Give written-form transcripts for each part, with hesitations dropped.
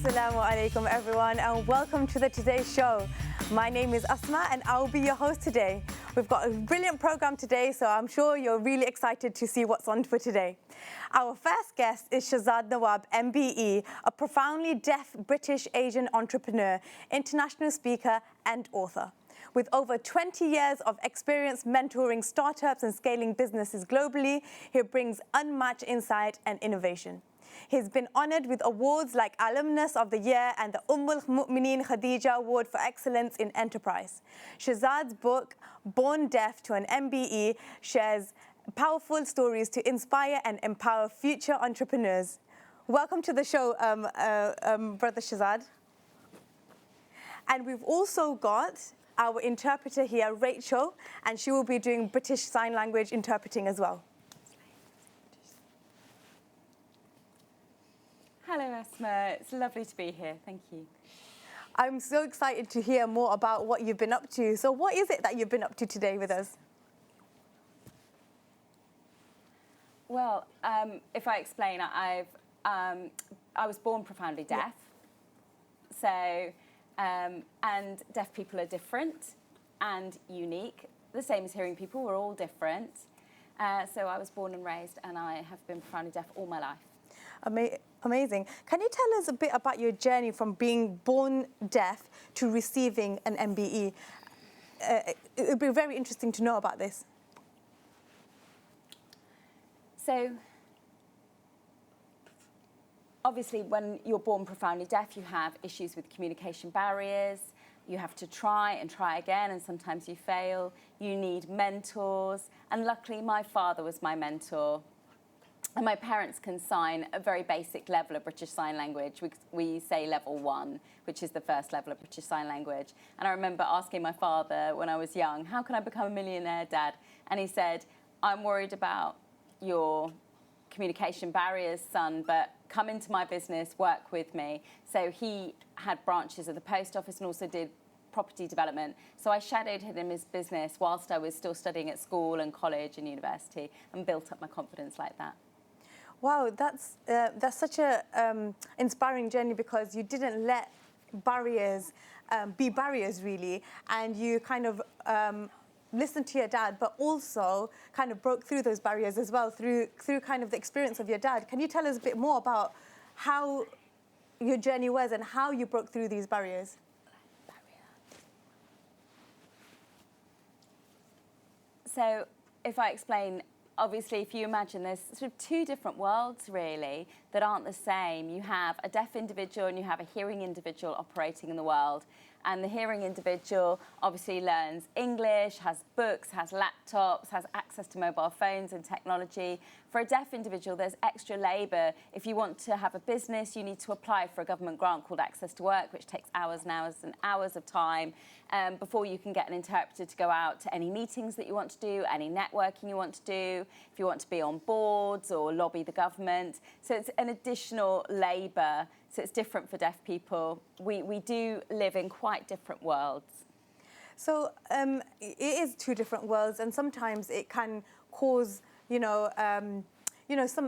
Assalamu alaikum everyone and welcome to the Today Show. My name is Asma and I'll be your host today. We've got a brilliant program today, so I'm sure you're really excited to see what's on for today. Our first guest is Shezad Nawab, MBE, a profoundly deaf British Asian entrepreneur, international speaker and author. With over 20 years of experience mentoring startups and scaling businesses globally, he brings unmatched insight and innovation. He's been honored with awards like Alumnus of the Year and the Al Mu'mineen Khadija Award for Excellence in Enterprise. Shezad's book, Born Deaf to an MBE, shares powerful stories to inspire and empower future entrepreneurs. Welcome to the show, Brother Shezad. And we've also got our interpreter here, Rachel, and she will be doing British Sign Language interpreting as well. Hello, Asma. It's lovely to be here. Thank you. I'm so excited to hear more about what you've been up to. So what is it that you've been up to today with us? Well, if I explain, I was born profoundly deaf. So, and deaf people are different and unique. The same as hearing people, we're all different. So I was born and raised, and I have been profoundly deaf all my life. Amazing. Can you tell us a bit about your journey from being born deaf to receiving an MBE? It would be very interesting to know about this. So, obviously, when you're born profoundly deaf, you have issues with communication barriers. You have to try and try again, and sometimes you fail. You need mentors. And luckily, my father was my mentor. And my parents can sign a very basic level of British Sign Language. We say level 1, which is the first level of British Sign Language. And I remember asking my father when I was young, how can I become a millionaire, Dad? And he said, I'm worried about your communication barriers, son, but come into my business, work with me. So he had branches of the post office and also did property development. So I shadowed him in his business whilst I was still studying at school and college and university, and built up my confidence like that. Wow, that's such a inspiring journey, because you didn't let barriers be barriers really, and you kind of listened to your dad, but also kind of broke through those barriers as well through kind of the experience of your dad. Can you tell us a bit more about how your journey was and how you broke through these barriers? So if I explain, obviously, if you imagine there's sort of two different worlds, really, that aren't the same. You have a deaf individual and you have a hearing individual operating in the world. And the hearing individual obviously learns English, has books, has laptops, has access to mobile phones and technology. For a deaf individual, there's extra labour. If you want to have a business, you need to apply for a government grant called Access to Work, which takes hours and hours and hours of time before you can get an interpreter to go out to any meetings that you want to do, any networking you want to do, if you want to be on boards or lobby the government. So it's an additional labour. So it's different for deaf people. We do live in quite different worlds. So it is two different worlds, and sometimes it can cause,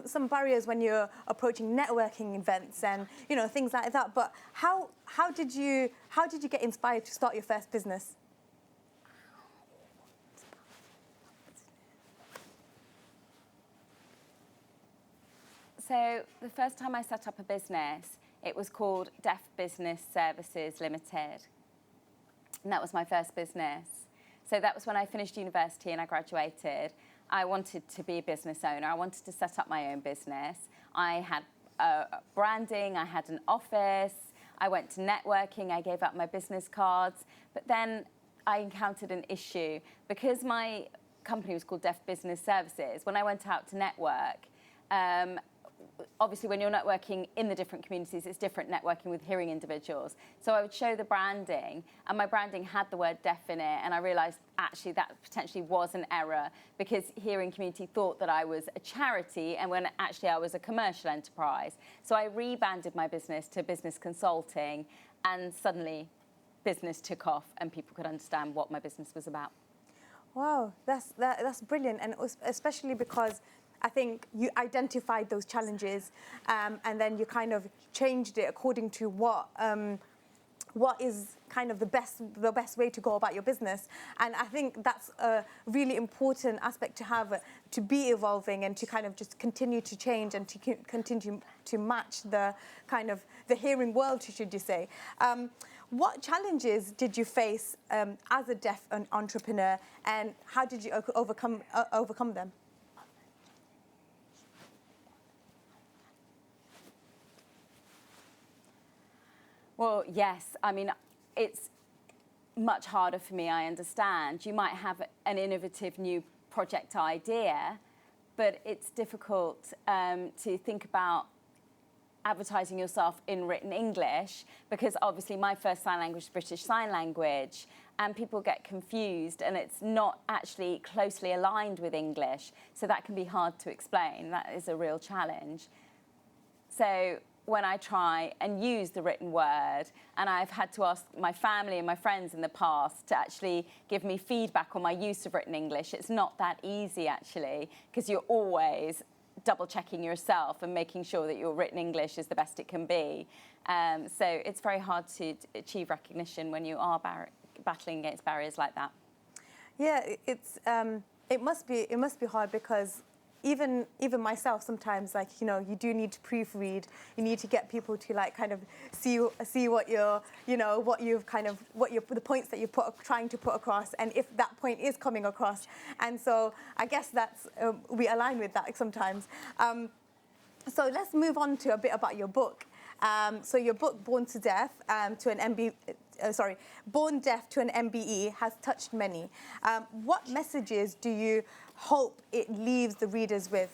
some barriers when you're approaching networking events and things like that. But how did you get inspired to start your first business? So the first time I set up a business, it was called Deaf Business Services Limited. And that was my first business. So that was when I finished university and I graduated. I wanted to be a business owner. I wanted to set up my own business. I had branding, I had an office, I went to networking, I gave out my business cards. But then I encountered an issue. Because my company was called Deaf Business Services, when I went out to network, obviously, when you're networking in the different communities, it's different networking with hearing individuals. So I would show the branding, and my branding had the word deaf in it, and I realised actually that potentially was an error, because hearing community thought that I was a charity, and when actually I was a commercial enterprise. So I rebranded my business to business consulting, and suddenly business took off, and people could understand what my business was about. Wow, that's brilliant, and especially because I think you identified those challenges, and then you kind of changed it according to what is kind of the best way to go about your business. And I think that's a really important aspect to have, to be evolving and to kind of just continue to change and to continue to match the kind of the hearing world, should you say. What challenges did you face as a deaf entrepreneur, and how did you overcome them? Well, yes. I mean, it's much harder for me, I understand. You might have an innovative new project idea, but it's difficult to think about advertising yourself in written English, because obviously my first sign language is British Sign Language, and people get confused, and it's not actually closely aligned with English. So that can be hard to explain. That is a real challenge. So when I try and use the written word, and I've had to ask my family and my friends in the past to actually give me feedback on my use of written English, it's not that easy actually, because you're always double checking yourself and making sure that your written English is the best it can be. So it's very hard to achieve recognition when you are battling against barriers like that. Yeah, it must be hard, because even myself sometimes, like, you know, you do need to proofread. You need to get people to like kind of see what you're, you know, the points that you're trying to put across, and if that point is coming across. And so I guess that's we align with that sometimes. So let's move on to a bit about your book. So your book, Born Deaf to an MBE, has touched many. What messages do you hope it leaves the readers with?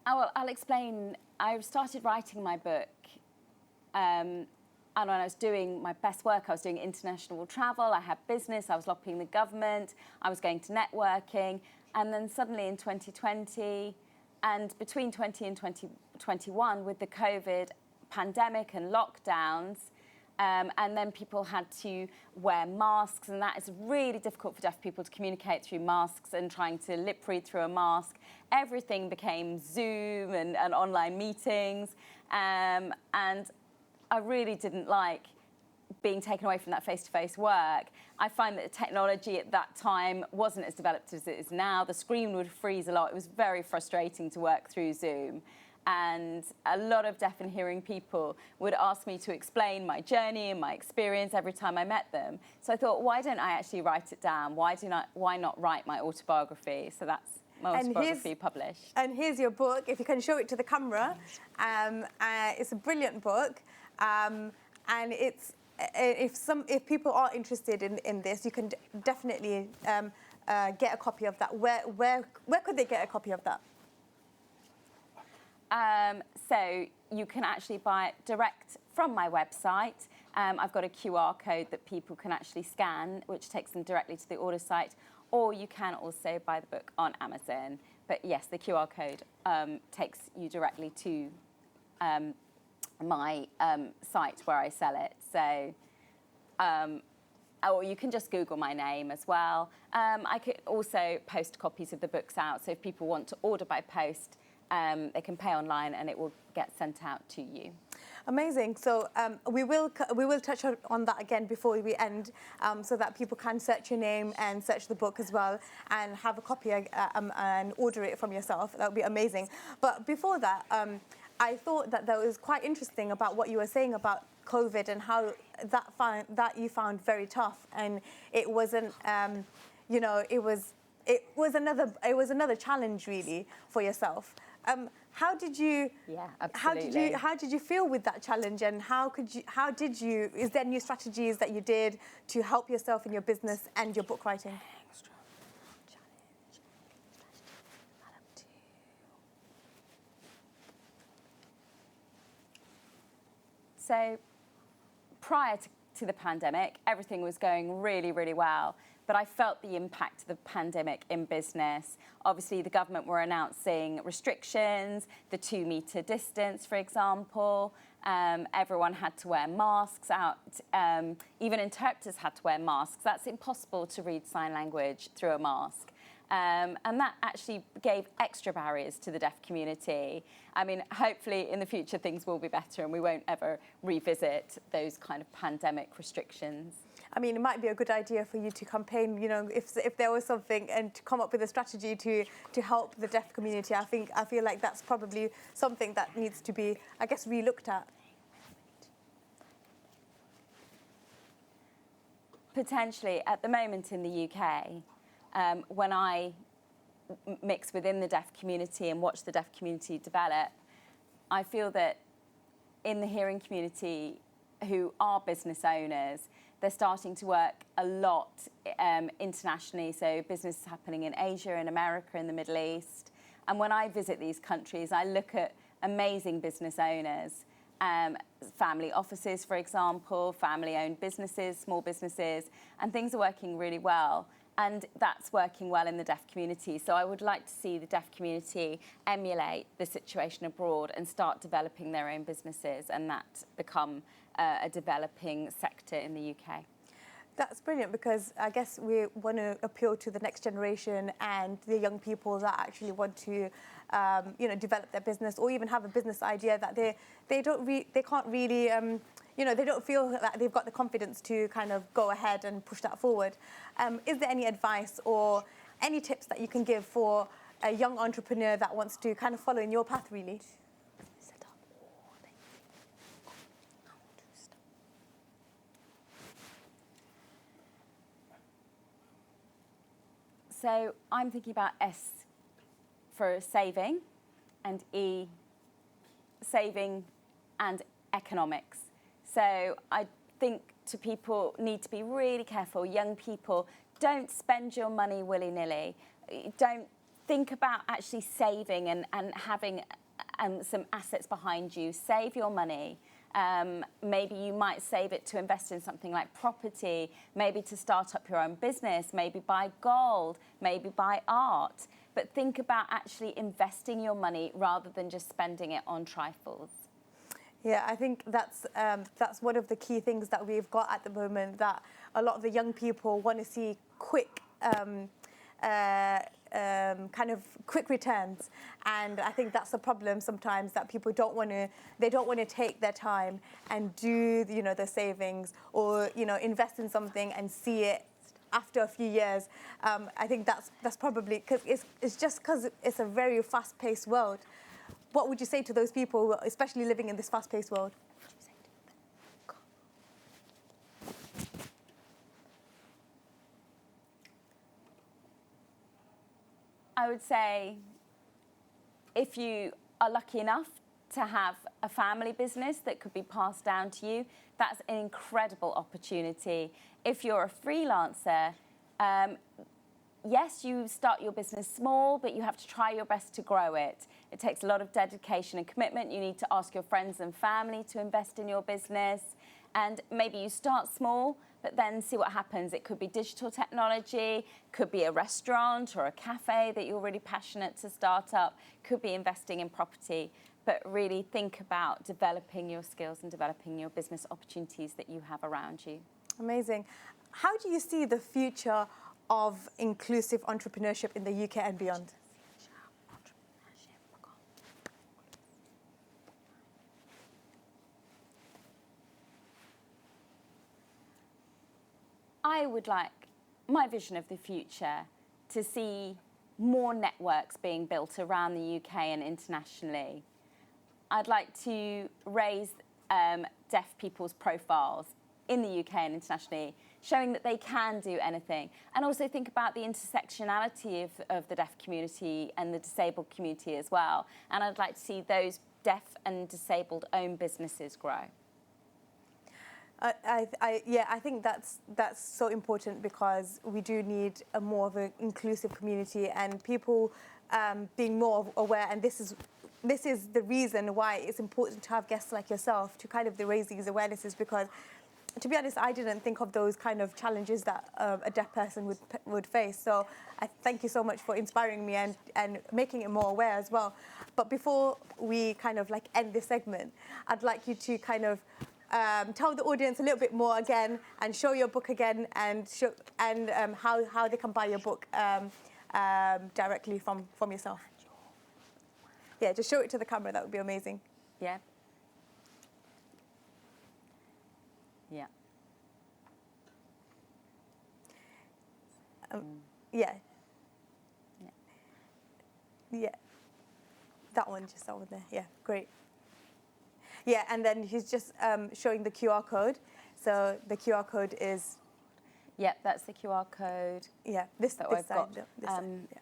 Oh, well, I'll explain. I started writing my book, and when I was doing my best work, I was doing international travel, I had business, I was lobbying the government, I was going to networking, and then suddenly in 2020, and between 20 and 2021, with the COVID pandemic and lockdowns, and then people had to wear masks, and that is really difficult for deaf people to communicate through masks and trying to lip read through a mask. Everything became Zoom and online meetings, and I really didn't like being taken away from that face-to-face work. I find that the technology at that time wasn't as developed as it is now. The screen would freeze a lot. It was very frustrating to work through Zoom. And a lot of deaf and hearing people would ask me to explain my journey and my experience every time I met them. So I thought, why don't I actually write it down? Why not write my autobiography? So that's my autobiography published. And here's your book, if you can show it to the camera. It's a brilliant book. And it's, if people are interested in this, you can definitely get a copy of that. Where could they get a copy of that? So you can actually buy it direct from my website. I've got a QR code that people can actually scan, which takes them directly to the order site, or you can also buy the book on Amazon. But yes, the QR code takes you directly to my site where I sell it. So, or you can just Google my name as well. I could also post copies of the books out, so if people want to order by post, they can pay online and it will get sent out to you. Amazing. So we will touch on that again before we end, so that people can search your name and search the book as well and have a copy and order it from yourself. That would be amazing. But before that, I thought that was quite interesting about what you were saying about COVID and how that you found very tough, and it wasn't, you know, it was another challenge really for yourself. How did you? Yeah, absolutely. How did you feel with that challenge, and is there new strategies that you did to help yourself in your business and your book writing? So prior to the pandemic, everything was going really, really well. But I felt the impact of the pandemic in business. Obviously, the government were announcing restrictions, the 2-metre distance, for example, Everyone had to wear masks out. Even interpreters had to wear masks. That's impossible to read sign language through a mask. And that actually gave extra barriers to the deaf community. I mean, hopefully in the future things will be better and we won't ever revisit those kind of pandemic restrictions. I mean, it might be a good idea for you to campaign, you know, if there was something, and to come up with a strategy to help the deaf community. I feel like that's probably something that needs to be, I guess, re-looked at. Potentially, at the moment in the UK, when I mix within the deaf community and watch the deaf community develop, I feel that in the hearing community, who are business owners, they're starting to work a lot internationally. So business is happening in Asia, in America, in the Middle East. And when I visit these countries, I look at amazing business owners, family offices, for example, family-owned businesses, small businesses, and things are working really well. And that's working well in the deaf community. So I would like to see the deaf community emulate the situation abroad and start developing their own businesses, and that become a developing sector in the UK. That's brilliant, because I guess we want to appeal to the next generation and the young people that actually want to, you know, develop their business or even have a business idea that they can't really, you know, they don't feel that they've got the confidence to kind of go ahead and push that forward. Is there any advice or any tips that you can give for a young entrepreneur that wants to kind of follow in your path, really? So I'm thinking about S for saving, and E, saving and economics. So I think people need to be really careful. Young people, don't spend your money willy-nilly. Don't think about actually saving and having some assets behind you. Save your money. Maybe you might save it to invest in something like property, maybe to start up your own business, maybe buy gold, maybe buy art. But think about actually investing your money rather than just spending it on trifles. Yeah, I think that's one of the key things that we've got at the moment, that a lot of the young people want to see quick kind of quick returns, and I think that's the problem sometimes, that people don't want to take their time and do, you know, the savings, or, you know, invest in something and see it after a few years. I think that's probably because it's just because it's a very fast-paced world. What would you say to those people, especially living in this fast-paced world? I would say, if you are lucky enough to have a family business that could be passed down to you, that's an incredible opportunity. If you're a freelancer, yes, you start your business small, but you have to try your best to grow it. It takes a lot of dedication and commitment. You need to ask your friends and family to invest in your business. And maybe you start small, but then see what happens. It could be digital technology, could be a restaurant or a cafe that you're really passionate to start up, could be investing in property. But really think about developing your skills and developing your business opportunities that you have around you. Amazing. How do you see the future of inclusive entrepreneurship in the UK and beyond? I would like my vision of the future to see more networks being built around the UK and internationally. I'd like to raise deaf people's profiles in the UK and internationally, showing that they can do anything. And also think about the intersectionality of the deaf community and the disabled community as well. And I'd like to see those deaf and disabled owned businesses grow. I think that's so important, because we do need a more of an inclusive community, and people being more aware. And this is the reason why it's important to have guests like yourself to kind of raise these awarenesses, because to be honest, I didn't think of those kind of challenges that a deaf person would face. So I thank you so much for inspiring me and making it more aware as well. But before we kind of like end this segment, I'd like you to kind of tell the audience a little bit more again and show your book again and how they can buy your book directly from yourself. Yeah, just show it to the camera. That would be amazing. Yeah. Yeah. Yeah. Yeah. That one, just that one there. Yeah, great. Yeah, and then he's just showing the QR code. So the QR code is. Yeah, that's the QR code. Yeah, this that this I've side. got. This side, yeah.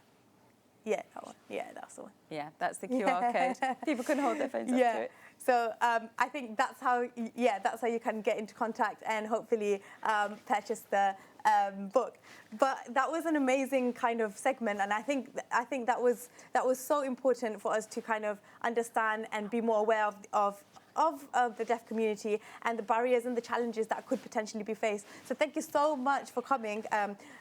Yeah, that one. Yeah, that's the one. Yeah, that's the QR code. People can hold their phones up to it. So I think that's how you can get into contact and hopefully purchase the book. But that was an amazing kind of segment, and I think that was so important for us to kind of understand and be more aware of the deaf community and the barriers and the challenges that could potentially be faced. So thank you so much for coming,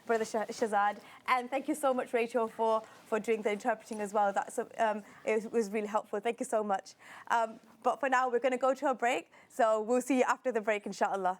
Brother Shezad, and thank you so much, Rachel, for doing the interpreting as well. It was really helpful. Thank you so much. But for now, we're going to go to a break, so we'll see you after the break, inshallah.